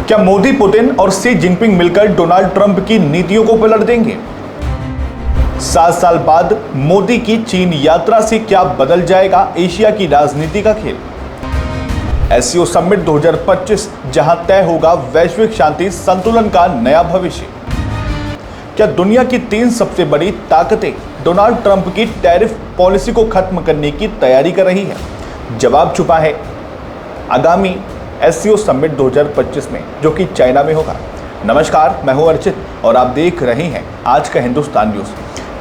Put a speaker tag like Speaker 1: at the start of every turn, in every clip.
Speaker 1: क्या मोदी, पुतिन और Xi Jinping मिलकर डोनाल्ड ट्रंप की नीतियों को पलट देंगे? 7 साल बाद मोदी की चीन यात्रा से क्या बदल जाएगा एशिया की राजनीति का खेल? एससीओ समिट 2025 जहां तय होगा वैश्विक शांति संतुलन का नया भविष्य। क्या दुनिया की 3 सबसे बड़ी ताकतें डोनाल्ड ट्रंप की टैरिफ पॉलिसी को खत्म करने की तैयारी कर रही है? जवाब छुपा है आगामी एससीओ समिट 2025 में, जो कि चाइना में होगा। नमस्कार, मैं हूं अर्चित और आप देख रहे हैं आज का हिंदुस्तान न्यूज।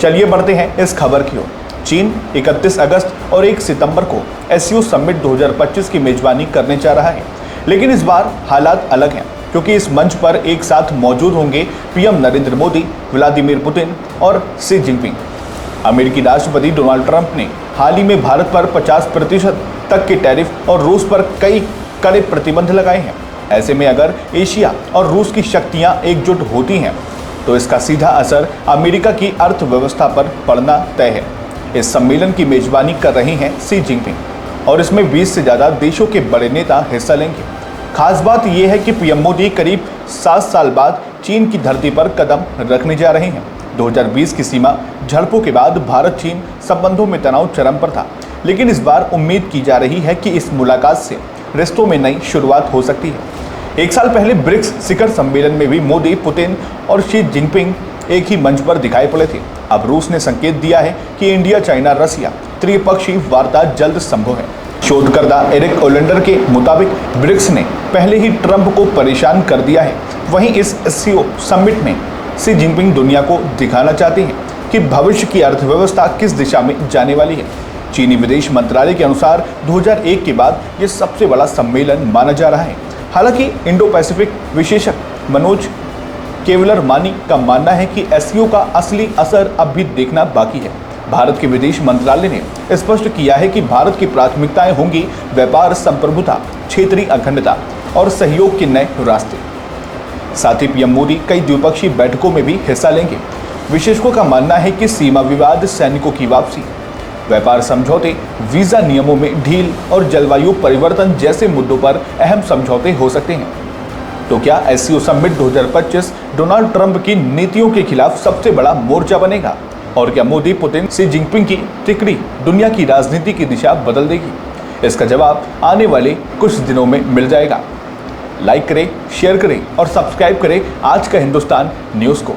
Speaker 1: चलिए बढ़ते हैं इस खबर की ओर। चीन 31 अगस्त और 1 सितंबर को एससीओ समिट 2025 की मेजबानी करने जा रहा है, लेकिन इस बार हालात अलग हैं, क्योंकि इस मंच पर एक साथ मौजूद होंगे PM Narendra Modi, Vladimir Putin और शी जिनपिंग। अमेरिकी राष्ट्रपति डोनाल्ड ट्रंप ने हाल ही में भारत पर 50% तक के टैरिफ और रूस पर कई कड़े प्रतिबंध लगाए हैं। ऐसे में अगर एशिया और रूस की शक्तियां एकजुट होती हैं तो इसका सीधा असर अमेरिका की अर्थव्यवस्था पर पड़ना तय है। इस सम्मेलन की मेजबानी कर रहे हैं शी जिनपिंग और इसमें 20 से ज़्यादा देशों के बड़े नेता हिस्सा लेंगे। खास बात यह है कि पीएम मोदी करीब 7 साल बाद चीन की धरती पर कदम रखने जा रहे हैं। 2020 की सीमा झड़पों के बाद भारत चीन संबंधों में तनाव चरम पर था, लेकिन इस बार उम्मीद की जा रही है कि इस मुलाकात से रिश्तों में नई शुरुआत हो सकती है। 1 साल पहले ब्रिक्स शिखर सम्मेलन में भी मोदी, पुतिन और शी जिनपिंग एक ही मंच पर दिखाई पड़े थे। अब रूस ने संकेत दिया है कि इंडिया, चाइना, रसिया त्रिपक्षीय वार्ता जल्द संभव है। शोधकर्ता एरिक ओलेंडर के मुताबिक ब्रिक्स ने पहले ही ट्रंप को परेशान कर दिया है। वहीं इस एससीओ समिट में शी जिनपिंग दुनिया को दिखाना चाहते हैं कि भविष्य की अर्थव्यवस्था किस दिशा में जाने वाली है। चीनी विदेश मंत्रालय के अनुसार 2001 के बाद ये सबसे बड़ा सम्मेलन माना जा रहा है। हालांकि इंडो पैसिफिक विशेषज्ञ मनोज केवलरमानी का मानना है कि एससीओ का असली असर अब भी देखना बाकी है। भारत के विदेश मंत्रालय ने स्पष्ट किया है कि भारत की प्राथमिकताएं होंगी व्यापार, संप्रभुता, क्षेत्रीय अखंडता और सहयोग के नए रास्ते। साथ ही पीएम मोदी कई द्विपक्षीय बैठकों में भी हिस्सा लेंगे। विशेषज्ञों का मानना है कि सीमा विवाद, सैनिकों की वापसी, व्यापार समझौते, वीजा नियमों में ढील और जलवायु परिवर्तन जैसे मुद्दों पर अहम समझौते हो सकते हैं। तो क्या एससीओ समिट 2025 डोनाल्ड ट्रंप की नीतियों के खिलाफ सबसे बड़ा मोर्चा बनेगा? और क्या मोदी, पुतिन, शी जिनपिंग की टिकड़ी दुनिया की राजनीति की दिशा बदल देगी? इसका जवाब आने वाले कुछ दिनों में मिल जाएगा। लाइक करें, शेयर करें और सब्सक्राइब करें आज का हिंदुस्तान न्यूज़ को।